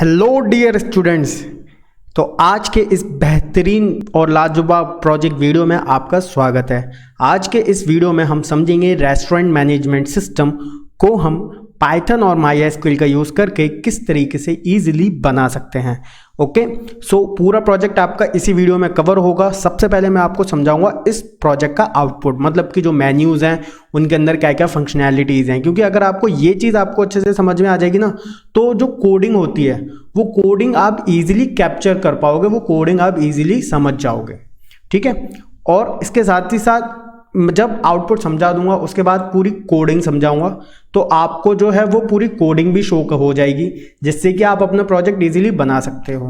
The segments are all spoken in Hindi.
Hello dear students. तो आज के इस बेहतरीन और लाजवाब प्रोजेक्ट वीडियो में आपका स्वागत है। आज के इस वीडियो में हम समझेंगे रेस्टोरेंट मैनेजमेंट सिस्टम को हम पाइथन और MySQL का यूज़ करके किस तरीके से इजीली बना सकते हैं। ओके, सो पूरा प्रोजेक्ट आपका इसी वीडियो में कवर होगा। सबसे पहले मैं आपको समझाऊंगा इस प्रोजेक्ट का आउटपुट, मतलब कि जो मेन्यूज़ हैं उनके अंदर क्या क्या फंक्शनैलिटीज़ हैं, क्योंकि अगर आपको ये चीज़ आपको अच्छे से समझ में आ जाएगी ना, तो जो कोडिंग होती है वो कोडिंग आप इजीली कैप्चर कर पाओगे, वो कोडिंग आप इजीली समझ जाओगे। ठीक है, और इसके साथ ही साथ जब आउटपुट समझा दूंगा उसके बाद पूरी कोडिंग समझाऊंगा, तो आपको जो है वो पूरी कोडिंग भी शो हो जाएगी, जिससे कि आप अपना प्रोजेक्ट इजीली बना सकते हो।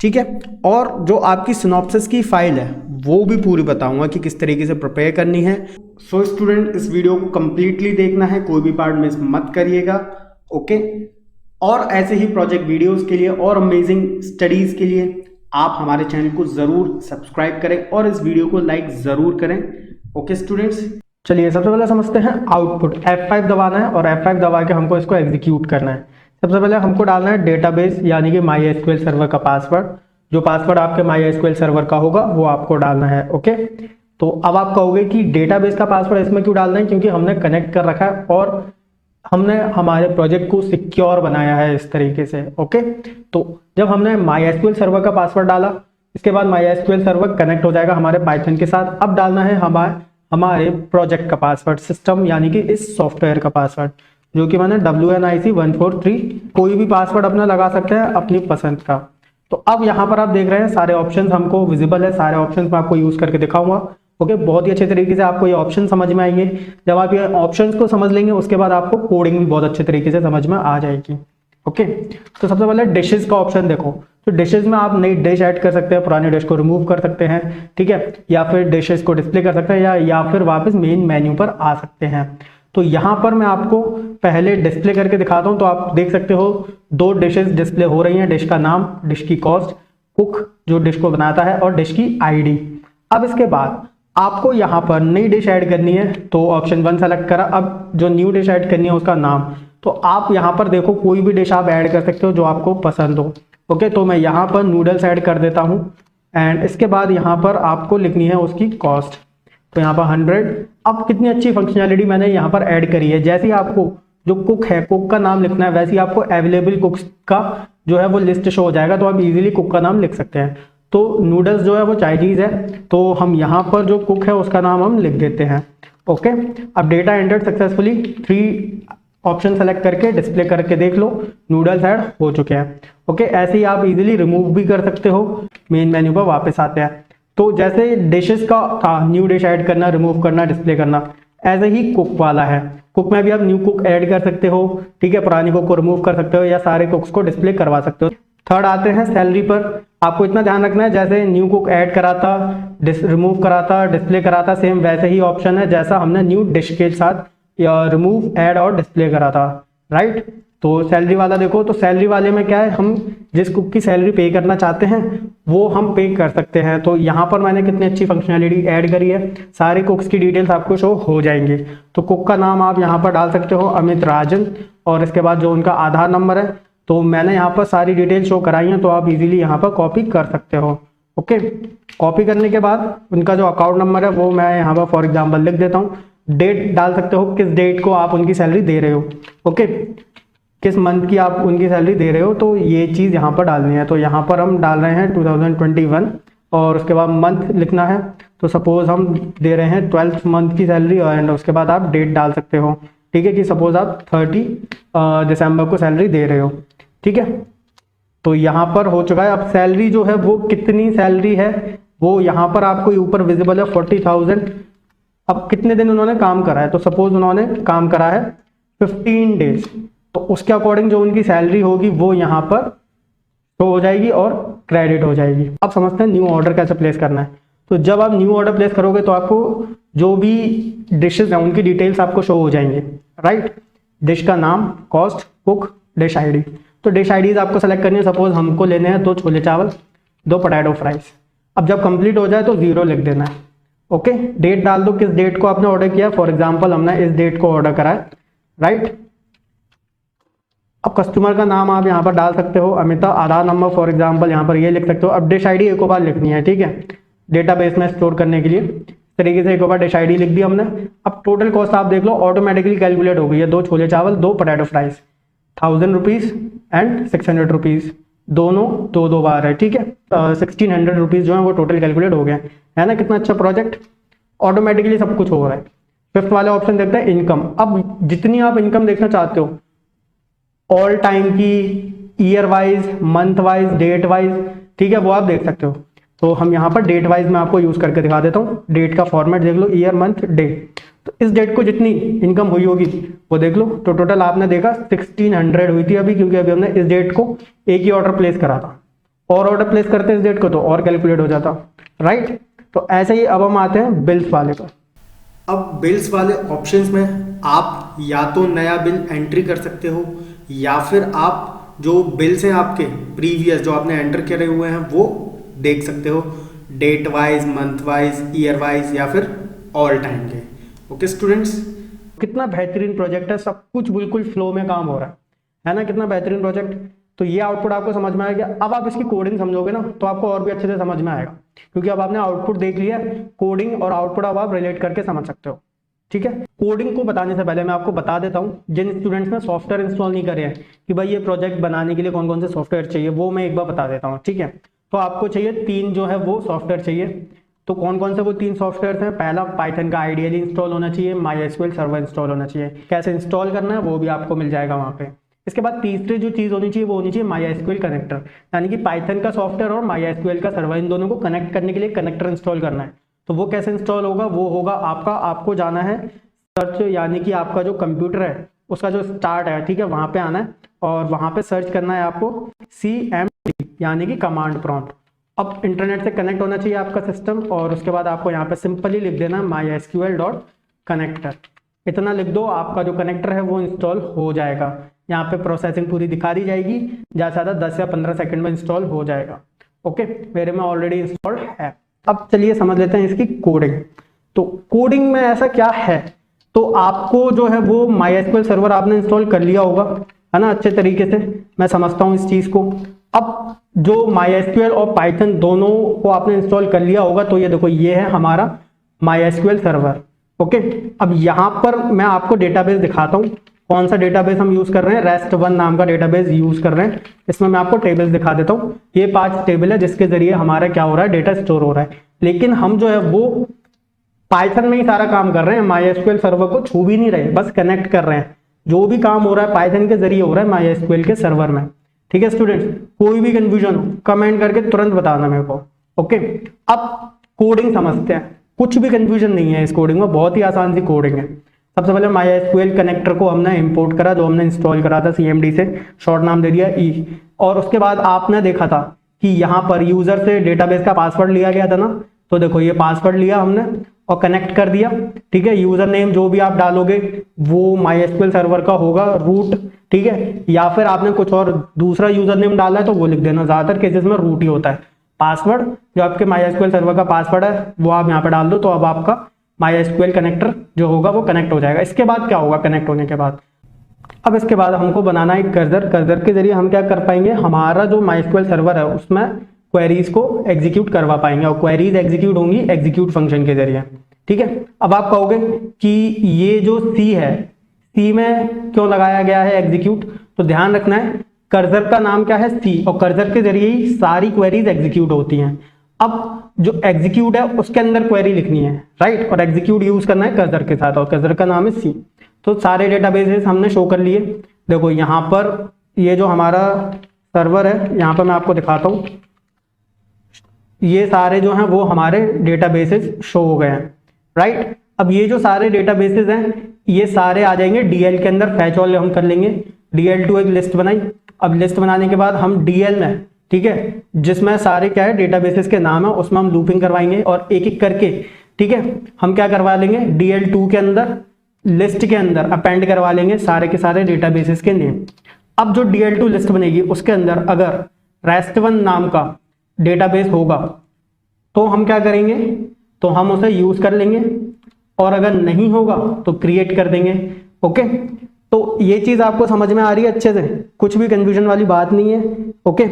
ठीक है, और जो आपकी सिनॉप्सिस की फाइल है वो भी पूरी बताऊंगा कि किस तरीके से प्रिपेयर करनी है। सो स्टूडेंट, इस वीडियो को कंप्लीटली देखना है, कोई भी पार्ट मिस मत करिएगा। ओके, और ऐसे ही प्रोजेक्ट वीडियोस के लिए और अमेजिंग स्टडीज के लिए आप हमारे चैनल को ज़रूर सब्सक्राइब करें और इस वीडियो को लाइक ज़रूर करें। ओके स्टूडेंट्स, चलिए सबसे पहले समझते हैं आउटपुट। F5 दबाना है और F5 दबा के हमको इसको एग्जीक्यूट करना है। सबसे पहले हमको डालना है डेटाबेस यानी कि MySQL सर्वर का पासवर्ड। जो पासवर्ड आपके MySQL सर्वर का होगा वो आपको डालना है। ओके, तो अब आप कहोगे कि डेटाबेस का पासवर्ड इसमें क्यों डालना है, क्योंकि हमने कनेक्ट कर रखा है और हमने हमारे प्रोजेक्ट को सिक्योर बनाया है इस तरीके से। ओके, तो जब हमने MySQL सर्वर का पासवर्ड डाला, इसके बाद MySQL सर्वर कनेक्ट हो जाएगा हमारे पाइथन के साथ। अब डालना है हमारे प्रोजेक्ट का पासवर्ड, सिस्टम यानी कि इस सॉफ्टवेयर का पासवर्ड, जो कि मैंने WNIC 143, कोई भी पासवर्ड अपना लगा सकते हैं अपनी पसंद का। तो अब यहाँ पर आप देख रहे हैं सारे ऑप्शंस हमको विजिबल है, सारे ऑप्शंस मैं आपको यूज करके दिखाऊंगा। ओके, बहुत ही अच्छे तरीके से आपको ये ऑप्शन समझ में आएंगे। जब आप ये ऑप्शंस को समझ लेंगे उसके बाद आपको कोडिंग भी बहुत अच्छे तरीके से समझ में आ जाएगी। ओके, तो सबसे पहले डिशेस का ऑप्शन देखो। तो डिशेस में आप नई डिश ऐड कर सकते हैं, पुरानी डिश को रिमूव कर सकते हैं। ठीक है, या फिर डिशेस को डिस्प्ले कर सकते हैं या फिर वापस मेन मेन्यू पर आ सकते हैं। तो यहाँ पर मैं आपको पहले डिस्प्ले करके दिखाता हूँ। तो आप देख सकते हो दो डिशेस डिस्प्ले हो रही हैं, डिश का नाम, डिश की कॉस्ट, कुक जो डिश को बनाता है, और डिश की ID। अब इसके बाद आपको यहाँ पर नई डिश ऐड करनी है, तो ऑप्शन 1 सेलेक्ट करा। अब जो न्यू डिश ऐड करनी है उसका नाम, तो आप यहाँ पर देखो कोई भी डिश आप ऐड कर सकते हो जो आपको पसंद हो। ओके, तो मैं यहाँ पर नूडल्स ऐड कर देता हूँ एंड इसके बाद यहाँ पर आपको लिखनी है उसकी कॉस्ट, तो यहाँ पर 100। अब कितनी अच्छी फंक्शनैलिटी मैंने यहाँ पर ऐड करी है। जैसे ही आपको जो कुक है, कुक का नाम लिखना है, वैसे ही आपको अवेलेबल कुक्स का जो है वो लिस्ट शो हो जाएगा, तो आप इजीली कुक का नाम लिख सकते हैं। तो नूडल्स जो है वो चाइनीज है, तो हम यहाँ पर जो कुक है उसका नाम हम लिख देते हैं। ओके, अब data entered successfully, 3 option select करके डिस्प्ले करके देख लो, नूडल्स ऐड हो चुके हैं। ओके, ऐसे ही आप इजीली रिमूव भी कर सकते हो। मेन मेन्यू पर वापस आते हैं, तो जैसे डिशेस का था न्यू डिश ऐड करना, रिमूव करना, डिस्प्ले करना, ऐसे ही कुक वाला है। कुक में भी आप न्यू कुक ऐड कर सकते हो। ठीक है, पुरानी कुक को रिमूव कर सकते हो या सारे कुक्स को डिस्प्ले करवा सकते हो। थर्ड आते हैं सैलरी पर। आपको इतना ध्यान रखना है, जैसे न्यू कुक ऐड करा था, रिमूव करा था, डिस्प्ले करा था, सेम वैसे ही ऑप्शन है जैसा हमने न्यू डिश के साथ या रिमूव, ऐड और डिस्प्ले करा था। राइट, तो सैलरी वाला देखो, तो सैलरी वाले में क्या है, हम जिस कुक की सैलरी पे करना चाहते हैं वो हम पे कर सकते हैं। तो यहाँ पर मैंने कितनी अच्छी फंक्शनैलिटी ऐड करी है, सारे कुक्स की डिटेल्स आपको शो हो जाएंगे। तो कुक का नाम आप यहाँ पर डाल सकते हो अमित राजन, और इसके बाद जो उनका आधार नंबर है, तो मैंने यहाँ पर सारी डिटेल शो कराई हैं, तो आप इजीली यहाँ पर कॉपी कर सकते हो। ओके, कॉपी करने के बाद उनका जो अकाउंट नंबर है वो मैं यहाँ पर फॉर एग्जाम्पल लिख देता हूँ। डेट डाल सकते हो, किस डेट को आप उनकी सैलरी दे रहे हो। ओके, किस मंथ की आप उनकी सैलरी दे रहे हो, तो ये चीज़ यहाँ पर डालनी है। तो यहाँ पर हम डाल रहे हैं 2021 और उसके बाद मंथ लिखना है। तो सपोज हम दे रहे हैं 12th मंथ की सैलरी, एंड उसके बाद आप डेट डाल सकते हो। ठीक है, कि सपोज आप 30 दिसंबर को सैलरी दे रहे हो। ठीक है, तो यहाँ पर हो चुका है। अब सैलरी जो है वो कितनी सैलरी है वो यहाँ पर आपको ऊपर विजिबल है, 40,000। अब कितने दिन उन्होंने काम करा है, तो सपोज उन्होंने काम करा है 15 डेज, तो उसके अकॉर्डिंग जो उनकी सैलरी होगी वो यहाँ पर शो हो जाएगी और क्रेडिट हो जाएगी। अब समझते हैं न्यू ऑर्डर कैसे प्लेस करना है। तो जब आप न्यू ऑर्डर प्लेस करोगे तो आपको जो भी डिशेज हैं उनकी डिटेल्स आपको शो हो जाएंगे। राइट, डिश का नाम, कॉस्ट, कुक, डिश ID। तो डिश IDs आपको सेलेक्ट करनी है। सपोज हमको लेने हैं 2 छोले चावल, 2 पोटैटो फ्राइज। अब जब कंप्लीट हो जाए तो 0 लिख देना है। ओके, डेट डाल दो, किस डेट को आपने ऑर्डर किया। फॉर एग्जांपल हमने इस डेट को ऑर्डर करा है। राइट, अब कस्टमर का नाम आप यहाँ पर डाल सकते हो अमिता, आधार नंबर फॉर एग्जांपल यहाँ पर ये लिख सकते हो। अब डिश आईडी एक बार लिखनी है, ठीक है, डेटाबेस में स्टोर करने के लिए। इस तरीके से एक बार डिश आईडी लिख दी हमने। अब टोटल कॉस्ट आप देख लो ऑटोमेटिकली कैलकुलेट हो गई है। 2 छोले चावल, 2 potato fries, 1000 rupees and 600 rupees, दोनों 2 बार है, ठीक है। 1600 रुपीज़ जो है वो टोटल कैलकुलेट हो गया है ना। कितना अच्छा प्रोजेक्ट, ऑटोमेटिकली सब कुछ हो रहा है। फिफ्थ वाला ऑप्शन देखते हैं इनकम। अब जितनी आप इनकम देखना चाहते हो, ऑल टाइम की, year wise, month wise, date wise, ठीक है, वो आप देख सकते हो। तो हम यहाँ पर डेट वाइज में आपको यूज करके दिखा देता हूँ। डेट का फॉर्मेट देख लो, ईयर, मंथ, डे। तो इस डेट को जितनी इनकम हुई होगी वो देख लो। तो टोटल आपने देखा 1600 हुई थी अभी, क्योंकि अभी हमने इस डेट को एक ही ऑर्डर प्लेस करा था। और ऑर्डर प्लेस करते इस डेट को तो और कैलकुलेट हो जाता, राइट। तो ऐसे ही अब हम आते हैं बिल्स वाले पर। अब बिल्स वाले ऑप्शंस में आप या तो नया बिल एंट्री कर सकते हो, या फिर आप जो बिल्स हैं आपके प्रीवियस जो आपने एंटर करे हुए हैं वो देख सकते हो, date wise, month wise, year wise, या फिर ऑल टाइम के। ओके स्टूडेंट्स, कितना बेहतरीन प्रोजेक्ट है, सब कुछ बिल्कुल फ्लो में काम हो रहा है ना। कितना बेहतरीन प्रोजेक्ट। तो ये आउटपुट आपको समझ में आ गया। अब आप इसकी कोडिंग समझोगे ना तो आपको और भी अच्छे से समझ में आएगा, क्योंकि अब आपने आउटपुट देख लिया, कोडिंग और आउटपुट अब आप रिलेट करके समझ सकते हो, ठीक है। कोडिंग को बताने से पहले मैं आपको बता देता हूँ, जिन स्टूडेंट्स ने सॉफ्टवेयर इंस्टॉल नहीं करे हैं कि भाई ये प्रोजेक्ट बनाने के लिए कौन कौन से सॉफ्टवेयर चाहिए, वो मैं एक बार बता देता हूँ, ठीक है। तो आपको चाहिए 3 जो है वो सॉफ्टवेयर चाहिए। तो कौन कौन से वो 3 सॉफ्टवेयर हैं? पहला पाइथन का आइडियली इंस्टॉल होना चाहिए, MySQL सर्वर इंस्टॉल होना चाहिए। कैसे इंस्टॉल करना है वो भी आपको मिल जाएगा वहाँ पे। इसके बाद तीसरी जो चीज़ होनी चाहिए वो होनी चाहिए MySQL कनेक्टर, यानी कि पाइथन का सॉफ्टवेयर और MySQL का सर्वर, इन दोनों को कनेक्ट करने के लिए कनेक्टर इंस्टॉल करना है। तो वो कैसे इंस्टॉल होगा? वो होगा आपको जाना है सर्च, यानी कि आपका जो कंप्यूटर है उसका जो स्टार्ट है, ठीक है, वहाँ पे आना है और वहाँ पे सर्च करना है आपको CMD, यानी कि कमांड प्रॉम्प्ट। अब इंटरनेट से कनेक्ट होना चाहिए आपका सिस्टम, और उसके बाद आपको यहाँ पे सिंपली लिख देना mysql.connector। इतना लिख दो, आपका जो कनेक्टर है वो इंस्टॉल हो जाएगा। यहाँ पे प्रोसेसिंग पूरी दिखा दी जाएगी, ज़्यादा से ज़्यादा 10 या 15 सेकंड में इंस्टॉल हो जाएगा। ओके, मेरे में ऑलरेडी इंस्टॉल्ड है। अब चलिए समझ लेते हैं इसकी कोडिंग। तो कोडिंग में ऐसा क्या है, तो आपको जो है वो MySQL सर्वर आपने इंस्टॉल कर लिया होगा, है ना, अच्छे तरीके से। मैं समझता हूँ इस चीज़ को। अब जो MySQL और पाइथन दोनों को आपने इंस्टॉल कर लिया होगा, तो ये देखो, ये है हमारा MySQL सर्वर। ओके, अब यहाँ पर मैं आपको डेटाबेस दिखाता हूँ। कौन सा डेटाबेस हम यूज कर रहे हैं? REST-1 नाम का डेटाबेस यूज कर रहे हैं। इसमें मैं आपको टेबल्स दिखा देता हूँ। ये 5 टेबल है जिसके जरिए हमारा क्या हो रहा है, डेटा स्टोर हो रहा है। लेकिन हम जो है वो पाइथन में ही सारा काम कर रहे हैं, MySQL सर्वर को छू भी नहीं रहे, बस कनेक्ट कर रहे हैं। जो भी काम हो रहा है पाइथन के जरिए हो रहा है MySQL के सर्वर में, ठीक है स्टूडेंट्स। कोई भी कंफ्यूजन हो कमेंट करके तुरंत बताना मेरे को। ओके, अब कोडिंग समझते हैं। कुछ भी कंफ्यूजन नहीं है इस कोडिंग में, बहुत ही आसान सी कोडिंग है। सबसे पहले MySQL कनेक्टर को हमने इंपोर्ट करा, जो हमने इंस्टॉल करा था CMD से, शॉर्ट नाम दे दिया E। और उसके बाद आपने देखा था कि यहाँ पर यूजर से डेटाबेस का पासवर्ड लिया गया था ना, तो देखो ये पासवर्ड लिया हमने और कनेक्ट कर दिया, ठीक है। यूजर नेम जो भी आप डालोगे वो MySQL सर्वर का होगा, रूट, ठीक है। या फिर आपने कुछ और दूसरा यूजर नेम डाला है तो वो लिख देना, ज्यादातर केसेस में रूट ही होता है। पासवर्ड जो आपके MySQL सर्वर का पासवर्ड है वो आप यहाँ पे डाल दो, तो अब आपका MySQL कनेक्टर जो होगा वो कनेक्ट हो जाएगा। इसके बाद क्या होगा कनेक्ट होने के बाद? अब इसके बाद हमको बनाना है कर्सर के जरिए हम क्या कर पाएंगे, हमारा जो MySQL सर्वर है उसमें क्वेरीज को एग्जीक्यूट करवा पाएंगे, और क्वेरीज एग्जीक्यूट होंगी एग्जीक्यूट फंक्शन के जरिए, ठीक है। अब आप कहोगे कि ये जो C है, C में क्यों लगाया गया है एग्जीक्यूट? तो ध्यान रखना है, कर्सर का नाम क्या है? C, और कर्सर के जरिए ही सारी क्वेरीज एग्जीक्यूट होती हैं। अब जो एग्जीक्यूट है उसके अंदर क्वेरी लिखनी है, राइट, और एग्जीक्यूट यूज करना है कर्सर के साथ, और कर्सर का नाम है C। तो सारे डेटाबेसेस हमने शो कर लिए। देखो यहाँ पर ये जो हमारा सर्वर है, यहाँ पर मैं आपको दिखाता हूँ, ये सारे जो हैं वो हमारे डेटाबेसेस शो हो गए हैं, राइट। अब ये जो सारे डेटाबेसेस हैं ये सारे आ जाएंगे DL के अंदर, फैच ऑल हम कर लेंगे। DL2 एक लिस्ट बनाई। अब लिस्ट बनाने के बाद हम DL में, ठीक है, जिसमें सारे क्या है डेटाबेसेस के नाम है, उसमें हम लूपिंग करवाएंगे और एक एक करके, ठीक है, हम क्या करवा लेंगे, DL2 के अंदर लिस्ट के अंदर अपेंड करवा लेंगे सारे के सारे डेटाबेसेस के नेम। अब जो DL2 लिस्ट बनेगी उसके अंदर अगर REST-1 नाम का डेटाबेस होगा तो हम क्या करेंगे, तो हम उसे यूज कर लेंगे, और अगर नहीं होगा तो क्रिएट कर देंगे। ओके, तो ये चीज आपको समझ में आ रही है अच्छे से, कुछ भी कंफ्यूजन वाली बात नहीं है। ओके,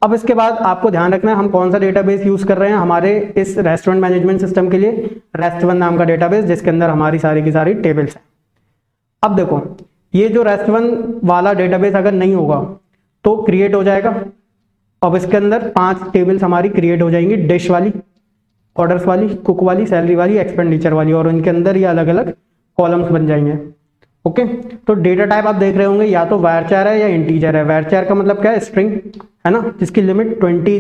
अब इसके बाद आपको ध्यान रखना है हम कौन सा डेटाबेस यूज कर रहे हैं हमारे इस रेस्टोरेंट मैनेजमेंट सिस्टम के लिए। रेस्ट1 नाम का डेटाबेस जिसके अंदर हमारी सारी की सारी टेबल्स हैं। अब देखो ये जो रेस्ट1 वाला डेटाबेस अगर नहीं होगा तो क्रिएट हो जाएगा। अब इसके अंदर 5 टेबल्स हमारी क्रिएट हो जाएंगी, डिश वाली, ऑर्डर्स वाली, कुक वाली, सैलरी वाली, एक्सपेंडिचर वाली, और उनके अंदर ये अलग अलग कॉलम्स बन जाएंगे। ओके, तो डेटा टाइप आप देख रहे होंगे या तो वारचार है या इंटीजर है। वारचार का मतलब क्या है, स्ट्रिंग है ना, जिसकी लिमिट 20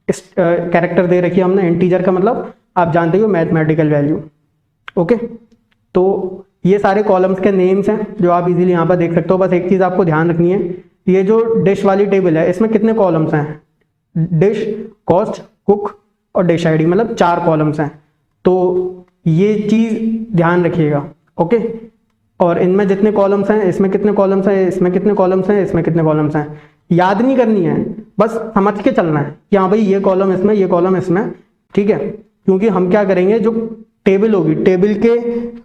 कैरेक्टर दे रखी है हमने। इंटीजर का मतलब आप जानते हो मैथमेटिकल वैल्यू। ओके, तो ये सारे कॉलम्स के नेम्स हैं जो आप इजीली यहाँ पर देख सकते हो। बस एक चीज आपको ध्यान रखनी है, ये जो डिश वाली टेबल है इसमें कितने कॉलम्स हैं, डिश, कॉस्ट, कुक और डिश आईडी, मतलब 4 कॉलम्स हैं। तो ये चीज ध्यान रखिएगा। ओके, और इनमें जितने कॉलम्स हैं, इसमें कितने कॉलम्स हैं, इसमें कितने कॉलम्स हैं, इसमें कितने कॉलम्स हैं, याद नहीं करनी है, बस समझ के चलना है कि हाँ भाई ये कॉलम इसमें, ये कॉलम इसमें, ठीक है। क्योंकि हम क्या करेंगे, जो टेबल होगी, टेबल के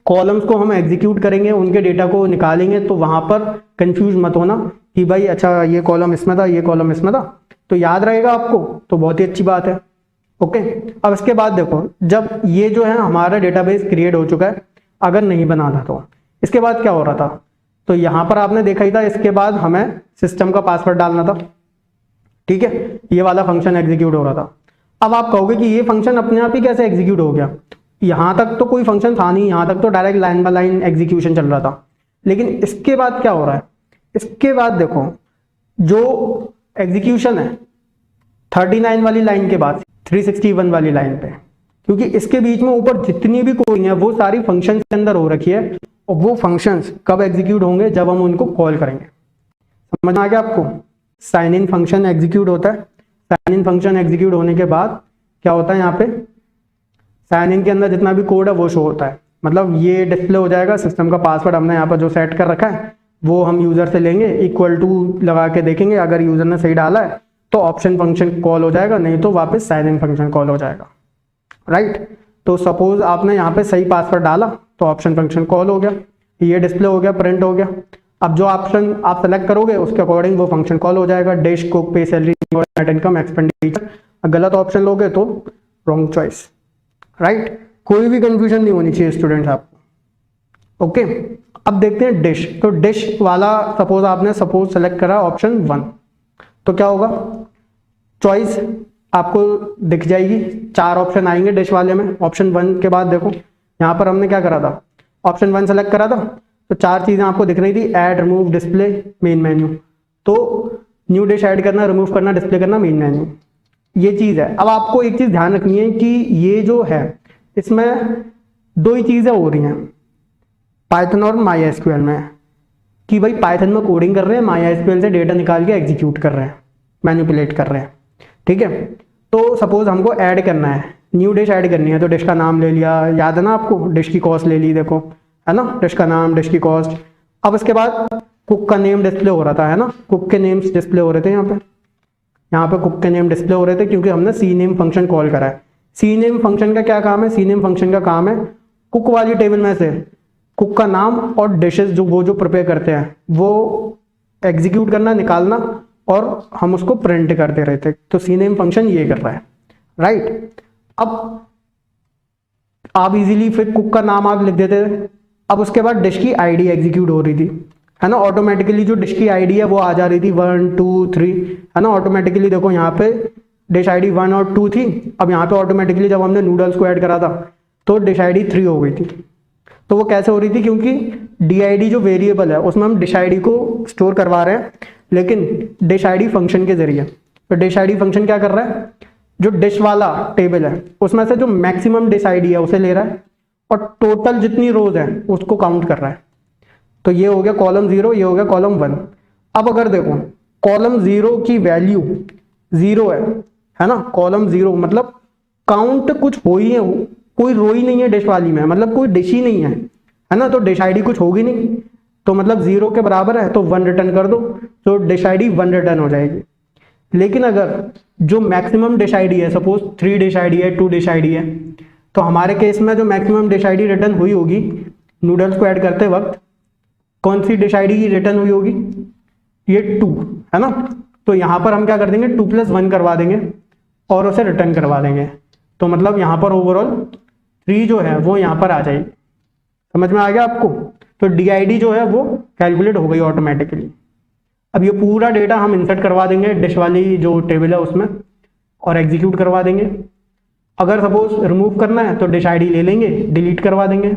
कॉलम्स को हम एग्जीक्यूट करेंगे, उनके डेटा को निकालेंगे, तो वहां पर कंफ्यूज मत होना कि भाई अच्छा ये कॉलम इसमें था, ये कॉलम इसमें था, तो याद रहेगा आपको, तो बहुत ही अच्छी बात है। ओके, अब इसके बाद देखो, जब ये जो है हमारा डेटाबेस क्रिएट हो चुका है, अगर नहीं बना था तो इसके बाद क्या हो रहा था, तो यहां पर आपने देखा ही था, इसके बाद हमें सिस्टम का पासवर्ड डालना था, ठीक है, ये वाला फंक्शन एग्जीक्यूट हो रहा था। अब आप कहोगे कि ये फंक्शन अपने आप ही कैसे एग्जीक्यूट हो गया, यहां तक तो कोई फंक्शन था नहीं, यहां तक तो direct line by line execution चल रहा था। लेकिन इसके बाद क्या हो रहा है, इसके बाद देखो जो एग्जीक्यूशन है 39 वाली लाइन के बाद 361 वाली लाइन पे, क्योंकि इसके बीच में ऊपर जितनी भी कोडिंग है वो सारी फंक्शन के अंदर हो रखी है, और वो फंक्शंस कब एग्जीक्यूट होंगे, जब हम उनको कॉल करेंगे। समझ आ गया आपको, साइन इन फंक्शन एग्जीक्यूट होता है, साइन इन फंक्शन एग्जीक्यूट होने के बाद क्या होता है, यहाँ पे साइन इन के अंदर जितना भी कोड है वो शो होता है, मतलब ये डिस्प्ले हो जाएगा। सिस्टम का पासवर्ड हमने यहाँ पर जो सेट कर रखा है वो हम यूजर से लेंगे, इक्वल टू लगा के देखेंगे, अगर यूजर ने सही डाला है तो ऑप्शन फंक्शन कॉल हो जाएगा, नहीं तो वापस साइन इन फंक्शन कॉल हो जाएगा, राइट। तो सपोज आपने यहाँ पे सही पासवर्ड डाला तो ऑप्शन फंक्शन कॉल हो गया, ये डिस्प्ले हो गया, प्रिंट हो गया। अब जो ऑप्शन आप सेलेक्ट करोगे उसके अकॉर्डिंग वो फंक्शन कॉल हो जाएगा, डिश, कुक, पे, सैलरी, नेट इनकम, एक्सपेंडिचर। गलत ऑप्शन लोगे तो रॉन्ग चॉइस, राइट। कोई भी कंफ्यूजन नहीं होनी चाहिए स्टूडेंट्स आपको। ओके, अब देखते हैं डिश। तो डिश वाला सपोज सेलेक्ट करा ऑप्शन 1, तो क्या होगा, चॉइस आपको दिख जाएगी, 4 ऑप्शन आएंगे डिश वाले में। ऑप्शन 1 के बाद देखो यहाँ पर हमने क्या करा था, ऑप्शन 1 सेलेक्ट करा था, तो 4 चीजें आपको दिख रही थी, add, remove, display, main menu. तो न्यू डिश ऐड करना, रिमूव करना, डिस्प्ले करना, मेन मेन्यू, ये चीज है। अब आपको एक चीज ध्यान रखनी है कि ये जो है इसमें 2 ही चीजें हो रही हैं पाइथन और MySQL में, कि भाई पाइथन में कोडिंग कर रहे हैं, MySQL से डेटा निकाल के एग्जीक्यूट कर रहे हैं, मैनिपुलेट कर रहे हैं, ठीक है। तो सपोज हमको ऐड करना है, न्यू डिश ऐड करनी है, तो डिश का नाम ले लिया, याद है ना आपको, डिश की कॉस्ट ले ली, देखो है ना, डिश का नाम, डिश की कॉस्ट। अब इसके बाद कुक का नेम डिस्प्ले हो रहा था, है ना, कुक के नेम्स डिस्प्ले हो रहे थे, यहाँ पे कुक के नेम डिस्प्ले हो रहे थे, क्योंकि हमने सी नेम फंक्शन कॉल करा है। सी नेम फंक्शन का क्या काम है, सी नेम फंक्शन का काम है कुक वाली टेबल में से कुक का नाम और डिशेस जो प्रिपेयर करते हैं वो एग्जीक्यूट करना, निकालना, और हम उसको प्रिंट कर दे रहे थे। तो सी नेम फंक्शन ये कर रहा है, राइट। अब आप इजीली फिर कुक का नाम आप लिख देते थे। अब उसके बाद डिश की आईडी एग्जीक्यूट हो रही थी, है ना, ऑटोमेटिकली जो डिश की आईडी है वो आ जा रही थी 1 2 3, है ना, ऑटोमेटिकली। देखो यहाँ पे डिश आईडी 1 और 2 थी, अब यहाँ पे ऑटोमेटिकली जब हमने नूडल्स को ऐड करा था तो डिश आईडी 3 हो गई थी। तो वो कैसे हो रही थी, क्योंकि DID जो वेरिएबल है उसमें हम डिश आईडी को स्टोर करवा रहे हैं, लेकिन डिश आईडी फंक्शन के जरिए। तो डिश आईडी फंक्शन क्या कर रहा है, जो डिश वाला टेबल है उसमें से जो मैक्सिमम डिश आईडी है उसे ले रहा है, और टोटल जितनी रोज है उसको काउंट कर रहा है। तो ये हो गया कॉलम 0, ये हो गया कॉलम 1। अब अगर देखो कॉलम 0 की वैल्यू 0 है ना, कॉलम 0 मतलब काउंट कुछ हो ही है, कोई रो ही नहीं है डिश वाली में, मतलब कोई डिश ही नहीं है ना, तो डिश आईडी कुछ होगी नहीं, तो मतलब 0 के बराबर है, तो 1 रिटर्न कर दो, तो डिश आईडी 1 रिटर्न हो जाएगी। लेकिन अगर जो मैक्सिमम डिश आईडी है, सपोज 3 डिश आईडी है, 2 डिश आईडी है, तो हमारे केस में जो मैक्सिमम डिश आईडी रिटर्न हुई होगी नूडल्स को ऐड करते वक्त कौन सी डिश आईडी की रिटर्न हुई होगी, ये 2 है ना। तो यहाँ पर हम क्या कर देंगे 2+1 करवा देंगे और उसे रिटर्न करवा देंगे। तो मतलब यहाँ पर ओवरऑल 3 जो है वो यहाँ पर आ जाएगी। समझ में आ गया आपको। तो DID जो है वो कैलकुलेट हो गई ऑटोमेटिकली। अब ये पूरा डेटा हम इंसर्ट करवा देंगे डिश वाली जो टेबल है उसमें और एग्जीक्यूट करवा देंगे। अगर सपोज रिमूव करना है तो डिश आईडी ले लेंगे, डिलीट करवा देंगे।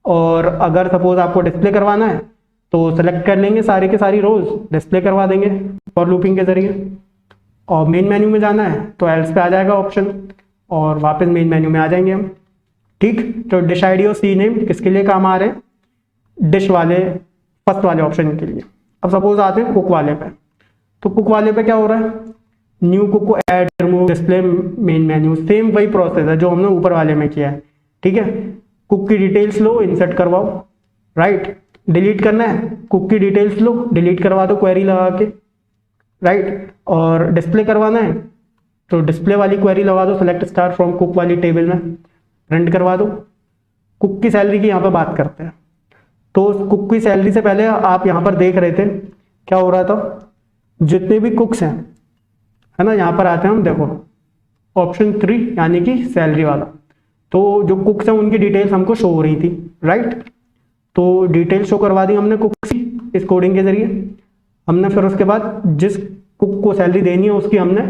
और अगर सपोज आपको डिस्प्ले करवाना है तो सेलेक्ट कर लेंगे सारे के सारी रोज, डिस्प्ले करवा देंगे फॉर लूपिंग के जरिए। और मेन मेन्यू में जाना है तो एल्स पे आ जाएगा ऑप्शन और वापस मेन मेन्यू में आ जाएंगे हम। ठीक, तो डिश आईडी और सी नेम किसके लिए काम आ रहे हैं, डिश वाले फर्स्ट वाले ऑप्शन के लिए। अब सपोज आते हैं कुक वाले पे। तो कुक वाले पे क्या हो रहा है, न्यू कुक को add, remove, display, main menu, same वही प्रोसेस है जो हमने ऊपर वाले में किया है। ठीक है, कुक की डिटेल्स लो, इंसर्ट करवाओ, राइट। डिलीट करना है, कुक की डिटेल्स लो, डिलीट करवा दो क्वेरी लगा के, राइट। और डिस्प्ले करवाना है तो डिस्प्ले वाली क्वेरी लगा दो, सेलेक्ट स्टार फ्रॉम कुक वाली टेबल में, प्रिंट करवा दो। कुक की सैलरी की यहाँ पे बात करते हैं। तो कुक की सैलरी से पहले आप यहाँ पर देख रहे थे क्या हो रहा था, जितने भी कुक्स हैं, है ना, यहाँ पर आते हैं हम, देखो ऑप्शन 3 यानी कि सैलरी वाला। तो जो कुक्स हैं उनकी डिटेल्स हमको शो हो रही थी, राइट। तो डिटेल शो करवा दी हमने कुक्स की इस कोडिंग के जरिए। हमने फिर उसके बाद जिस कुक को सैलरी देनी है उसकी हमने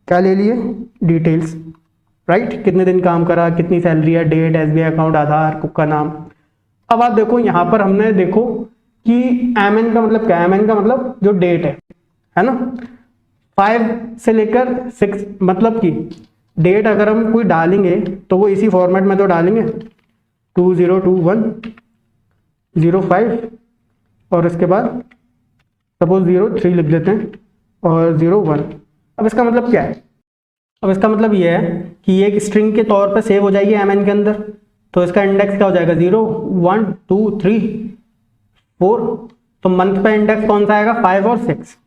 क्या ले लिए, डिटेल्स, राइट। कितने दिन काम करा, कितनी सैलरी है, डेट, SBI अकाउंट, आधार, कुक का नाम। अब आप देखो यहाँ पर हमने देखो कि MN का मतलब क्या है, MN का मतलब जो डेट है ना, 5 से लेकर 6, मतलब कि डेट अगर हम कोई डालेंगे तो वो इसी फॉर्मेट में तो डालेंगे 202105 और इसके बाद सपोज 03 लिख देते हैं और 01। अब इसका मतलब क्या है, अब इसका मतलब ये है कि ये एक स्ट्रिंग के तौर पे सेव हो जाएगी MN के अंदर। तो इसका इंडेक्स क्या हो जाएगा, 0 1 2 3 4। तो मंथ पे इंडेक्स कौन सा आएगा, 5 और 6।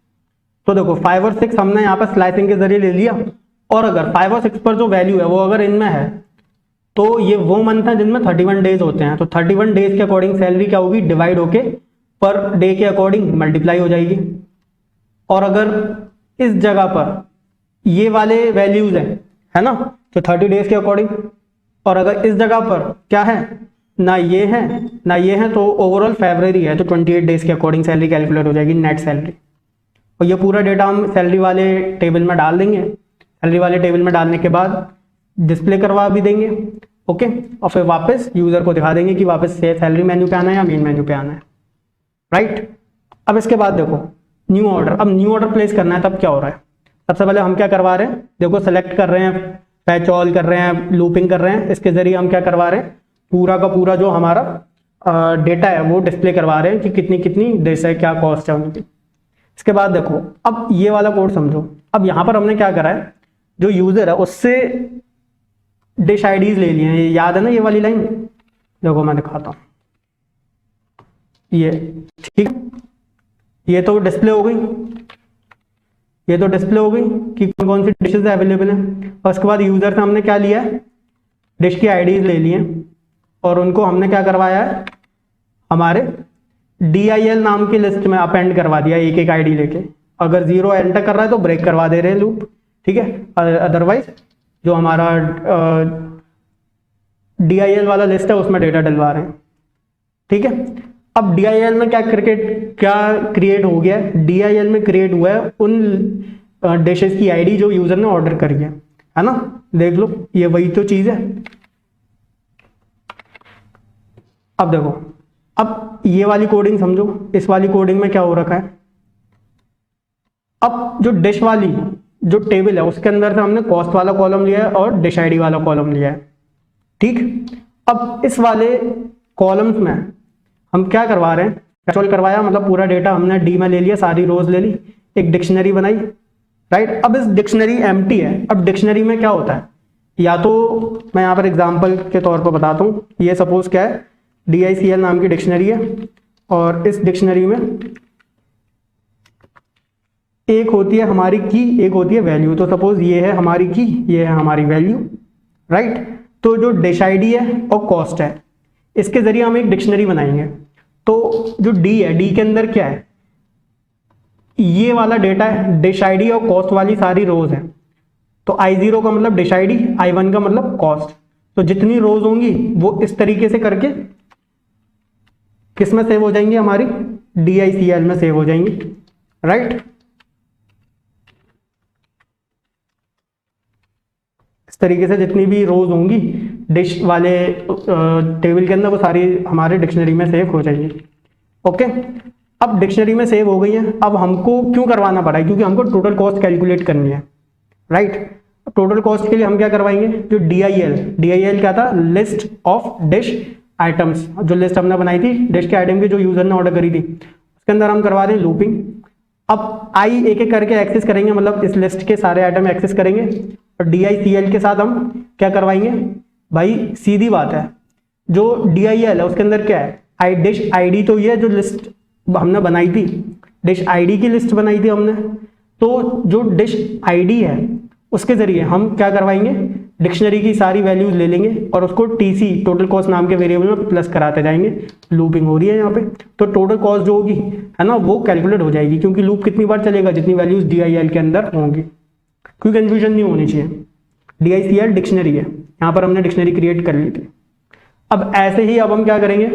तो देखो 5 और 6 हमने यहाँ पर स्लाइसिंग के जरिए ले लिया। और अगर 5 और 6 पर जो वैल्यू है वो अगर इनमें है तो ये वो मंथ है जिनमें 31 डेज होते हैं। तो 31 डेज के अकॉर्डिंग सैलरी क्या होगी, डिवाइड होके पर डे के अकॉर्डिंग मल्टीप्लाई हो जाएगी। और अगर इस जगह पर ये वाले वैल्यूज हैं, है ना, तो 30 डेज के अकॉर्डिंग। और अगर इस जगह पर क्या है, ना ये है ना ये है, तो ओवरऑल फरवरी है, तो 28 डेज के अकॉर्डिंग सैलरी कैलकुलेट हो जाएगी, नेट सैलरी। और ये पूरा डेटा हम सैलरी वाले टेबल में डाल देंगे। सैलरी वाले टेबल में डालने के बाद डिस्प्ले करवा भी देंगे, ओके। और फिर वापस यूजर को दिखा देंगे कि वापस से सैलरी मेन्यू पे आना है या मेन मेन्यू पे आना है, राइट। अब इसके बाद देखो न्यू ऑर्डर। अब न्यू ऑर्डर प्लेस करना है तब क्या हो रहा है, सबसे पहले हम क्या करवा रहे हैं, देखो सेलेक्ट कर रहे हैं, फैच ऑल कर रहे हैं, लूपिंग कर रहे हैं। इसके जरिए हम क्या करवा रहे हैं, पूरा का पूरा जो हमारा डेटा है वो डिस्प्ले करवा रहे हैं कि कितनी कितनी डिश है, क्या कॉस्ट है उनकी। इसके बाद देखो अब ये वाला कोड समझो। अब यहाँ पर हमने क्या करा है, जो यूजर है उससे डिश आईडीज ले लिए हैं, ये याद है ना ये वाली लाइन, देखो मैं दिखाता हूँ ये, ठीक। ये तो डिस्प्ले हो गई, ये तो डिस्प्ले हो गई कि कौन कौन सी डिशेज अवेलेबल हैं। और उसके बाद यूजर से हमने क्या लिया है, डिश की आईडीज ले लिए और उनको हमने क्या करवाया है, हमारे DIL नाम की लिस्ट में अपेंड करवा दिया, एक एक आईडी लेके। अगर 0 एंटर कर रहा है तो ब्रेक करवा दे रहे हैं लूप, ठीक है। अदरवाइज जो हमारा DIL वाला लिस्ट है उसमें डेटा डलवा रहे हैं, ठीक है। अब DIL में क्या क्रिएट हो गया है, DIL में क्रिएट हुआ है उन डिशेस की आईडी जो यूजर ने ऑर्डर करी है ना। देख लो ये वही तो चीज है। अब देखो, अब ये वाली कोडिंग समझो, इस वाली कोडिंग में क्या हो रखा है, अब जो डिश वाली जो टेबल है उसके अंदर से हमने कॉस्ट वाला कॉलम लिया है और डिश आईडी वाला कॉलम लिया है, ठीक। अब इस वाले कॉलम्स में हम क्या करवा रहे हैं, कैचोल करवाया, मतलब पूरा डेटा हमने डी में ले लिया, सारी रोज ले ली, एक डिक्शनरी बनाई, राइट। अब इस डिक्शनरी एम्प्टी है। अब डिक्शनरी में क्या होता है, या तो मैं यहाँ पर एग्जांपल के तौर पर बताता हूँ, ये सपोज क्या है, DICL नाम की डिक्शनरी है और इस डिक्शनरी में एक होती है हमारी की, एक होती है वैल्यू। तो सपोज ये है हमारी की, ये है हमारी वैल्यू, राइट। तो जो डिश आईडी है और कॉस्ट है, इसके जरिए हम एक डिक्शनरी बनाएंगे। तो जो डी है, डी के अंदर क्या है, ये वाला डेटा है, डिश आईडी और कॉस्ट वाली सारी रोज है। तो I0 का मतलब डिश आईडी, I1 का मतलब कॉस्ट। तो जितनी रोज होंगी वो इस तरीके से करके किस में सेव हो जाएंगी, हमारी DICL में सेव हो जाएंगी, राइट। इस तरीके से जितनी भी रोज होंगी डिश वाले टेबल के अंदर वो सारी हमारे डिक्शनरी में सेव हो जाएंगी। ओके, अब डिक्शनरी में सेव हो गई है। अब हमको क्यों करवाना पड़ा है, क्योंकि हमको टोटल कॉस्ट कैलकुलेट करनी है, राइट। टोटल कॉस्ट के लिए हम क्या करवाएंगे, जो DIL क्या था, लिस्ट ऑफ डिश आइटम्स, जो लिस्ट हमने बनाई थी डिश के आइटम की जो यूजर ने ऑर्डर करी थी, उसके अंदर हम करवा दें लूपिंग। अब आई एक एक करके एक्सेस करेंगे, मतलब इस लिस्ट के सारे आइटम एक्सेस करेंगे, और DICL के साथ हम क्या करवाएंगे भाई, सीधी बात है, जो DIL है उसके अंदर क्या है, डिश आईडी, तो ये जो लिस्ट हमने बनाई थी, डिश आईडी की लिस्ट बनाई थी हमने, तो जो डिश आईडी है उसके जरिए हम क्या करवाएंगे, डिक्शनरी की सारी वैल्यूज ले लेंगे और उसको TC टोटल कॉस्ट नाम के वेरिएबल में प्लस कराते जाएंगे। लूपिंग हो रही है यहाँ पे, तो टोटल कॉस्ट जो होगी है ना वो कैलकुलेट हो जाएगी, क्योंकि लूप कितनी बार चलेगा, जितनी वैल्यूज DIL के अंदर होंगी। कोई कंफ्यूजन नहीं होनी चाहिए। DICL डिक्शनरी है, यहाँ पर हमने डिक्शनरी क्रिएट कर ली थी। अब ऐसे ही अब हम क्या करेंगे,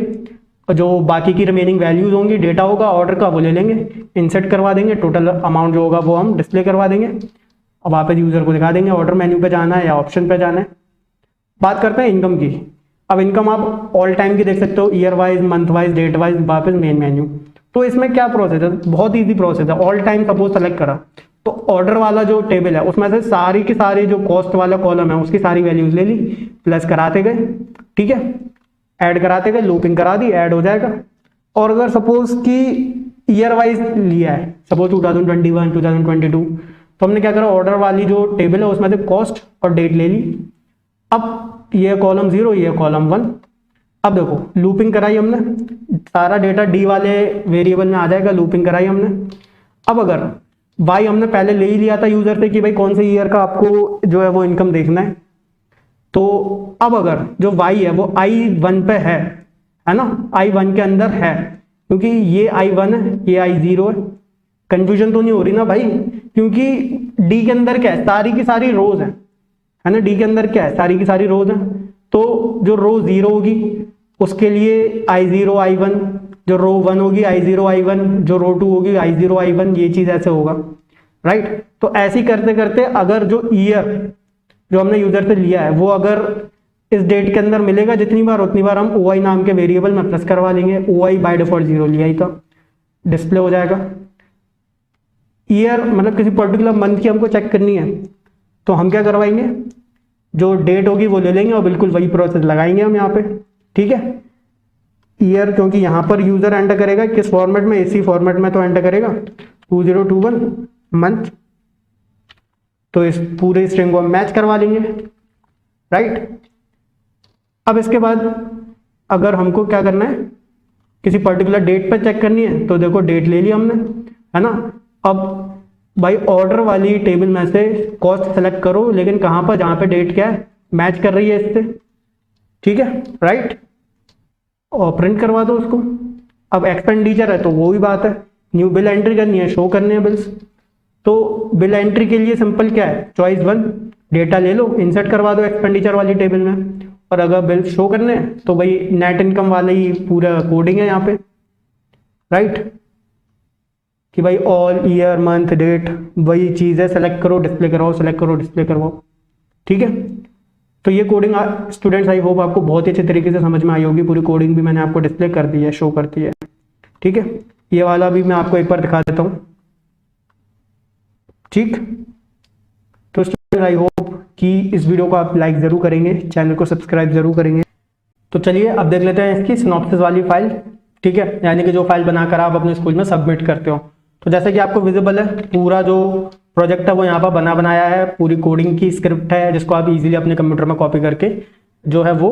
जो बाकी की रिमेनिंग वैल्यूज होंगी, डेटा होगा ऑर्डर का, वो ले लेंगे, इंसर्ट करवा देंगे, टोटल अमाउंट जो होगा वो हम डिस्प्ले करवा देंगे, और वापस यूजर को दिखा देंगे ऑर्डर मेन्यू पे जाना है या ऑप्शन पे जाना है। बात करते हैं इनकम की। अब इनकम आप ऑल टाइम की देख सकते हो, year wise, month wise, date wise, वापस मेन मेन्यू। तो इसमें क्या प्रोसेस है, बहुत ईजी प्रोसेस है। ऑल टाइम सपोज सेलेक्ट करा, तो ऑर्डर वाला जो टेबल है उसमें से सारी की सारी जो कॉस्ट वाला कॉलम है उसकी सारी वैल्यूज ले ली, प्लस कराते गए, ठीक है, ऐड कराते गए, लूपिंग करा दी, ऐड हो जाएगा। और अगर सपोज कि ईयर वाइज लिया है, सपोज 2021, 2022, तो हमने क्या करा, ऑर्डर वाली जो टेबल है उसमें से कॉस्ट और डेट ले ली। अब ये कॉलम 0, ये कॉलम 1। अब देखो लूपिंग कराई हमने, सारा डेटा डी वाले वेरिएबल में आ जाएगा, लूपिंग कराई हमने। अब अगर वाई हमने पहले ले ही लिया था यूजर से कि भाई कौन से ईयर का आपको जो है वो इनकम देखना है, तो अब अगर जो वाई है वो I1 पे है ना, I1 के अंदर है, क्योंकि ये I1 है, ये I0 है। कंफ्यूजन तो नहीं हो रही ना भाई, क्योंकि डी के अंदर क्या है, सारी की सारी रोज है ना, डी के अंदर क्या है, सारी की सारी रोज है। तो जो रो 0 होगी उसके लिए I0 I1, जो रो 1 होगी I0 I1, जो रो 2 होगी I0 I1, ये चीज ऐसे होगा, राइट। तो ऐसे ही करते करते अगर जो ईयर जो हमने यूजर से लिया है वो अगर इस डेट के अंदर मिलेगा जितनी बार, उतनी बार हम OI नाम के वेरिएबल में प्लस करवा लेंगे। OI बाय डिफॉल्ट 0 लिया ही था, डिस्प्ले हो जाएगा। ईयर मतलब किसी पर्टिकुलर मंथ की हमको चेक करनी है, तो हम क्या करवाएंगे, जो डेट होगी वो ले लेंगे और बिल्कुल वही प्रोसेस लगाएंगे हम यहाँ पे, ठीक है। ईयर क्योंकि यहाँ पर यूजर एंटर करेगा किस फॉर्मेट में, इसी फॉर्मेट में तो एंटर करेगा 2021 मंथ, तो इस पूरे स्ट्रिंग को हम मैच करवा लेंगे, राइट। अब इसके बाद अगर हमको क्या करना है, किसी पर्टिकुलर डेट पर चेक करनी है, तो देखो डेट ले ली हमने, है ना। अब भाई ऑर्डर वाली टेबल में से कॉस्ट सेलेक्ट करो, लेकिन कहाँ पर, जहाँ पे डेट क्या है मैच कर रही है इससे, ठीक है, राइट, और प्रिंट करवा दो उसको। अब एक्सपेंडिचर है तो वो भी बात है, न्यू बिल एंट्री करनी है, शो करने हैं बिल्स, तो बिल एंट्री के लिए सिंपल क्या है, चॉइस 1, डेटा ले लो, इंसर्ट करवा दो एक्सपेंडिचर वाली टेबल में, और अगर बिल शो करने हैं तो भाई नेट इनकम वाला ही पूरा कोडिंग है यहाँ पे, राइट, कि भाई ऑल ईयर मंथ डेट वही चीज़ है, सेलेक्ट करो डिस्प्ले करवाओ, सेलेक्ट करो डिस्प्ले करवाओ, ठीक है। तो ये कोडिंग स्टूडेंट्स आई होप आपको बहुत ही अच्छे तरीके से समझ में आई होगी। पूरी कोडिंग भी मैंने आपको डिस्प्ले कर दी है, शो करती है, ठीक है। ये वाला भी मैं आपको एक बार दिखा देता हूँ, ठीक। तो स्टूडेंट्स आई होप कि इस वीडियो को आप लाइक जरूर करेंगे, चैनल को सब्सक्राइब जरूर करेंगे। तो चलिए अब देख लेते हैं इसकी सिनॉप्सिस वाली फाइल, ठीक है, यानी कि जो फाइल बनाकर आप अपने स्कूल में सबमिट करते हो। तो जैसे कि आपको विजिबल है, पूरा जो प्रोजेक्ट है वो यहाँ पर बनाया है, पूरी कोडिंग की स्क्रिप्ट है जिसको आप इजीली अपने कंप्यूटर में कॉपी करके जो है वो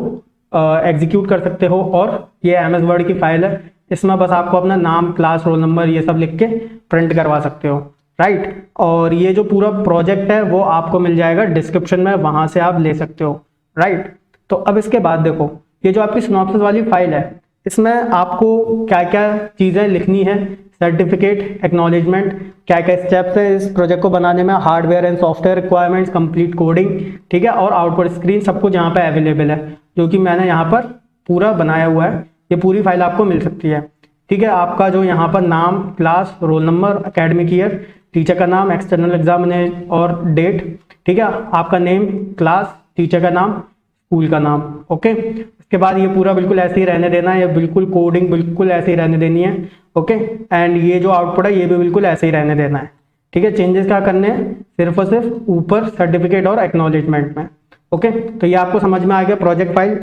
एग्जीक्यूट कर सकते हो। और ये MS वर्ड की फाइल है, इसमें बस आपको अपना नाम, क्लास, रोल नंबर ये सब लिख के प्रिंट करवा सकते हो, राइट। और ये जो पूरा प्रोजेक्ट है वो आपको मिल जाएगा डिस्क्रिप्शन में, वहां से आप ले सकते हो, राइट। तो अब इसके बाद देखो, ये जो आपकी सिनॉप्सिस वाली फाइल है इसमें आपको क्या क्या चीज़ें लिखनी है, सर्टिफिकेट, एक्नॉलेजमेंट, क्या क्या स्टेप्स है इस प्रोजेक्ट को बनाने में, hardware and software requirements, complete coding, ठीक है, और आउटपुट स्क्रीन सब कुछ यहाँ पे अवेलेबल है, जो कि मैंने यहाँ पर पूरा बनाया हुआ है। ये पूरी फाइल आपको मिल सकती है, ठीक है। आपका जो यहाँ पर नाम, class, roll number, academic year, teacher का नाम, एक्सटर्नल एग्जामिनेशन और डेट, ठीक है, आपका नेम, क्लास, टीचर का नाम, स्कूल का नाम, ओके। उसके बाद ये पूरा बिल्कुल ऐसे ही रहने देना है, ये बिल्कुल कोडिंग बिल्कुल ऐसे ही रहने देनी है, ओके। एंड ये जो आउटपुट है ये भी बिल्कुल ऐसे ही रहने देना है, ठीक है। चेंजेस क्या करने हैं, सिर्फ और सिर्फ ऊपर सर्टिफिकेट और एक्नॉलेजमेंट में, ओके। तो ये आपको समझ में आ गया प्रोजेक्ट फाइल।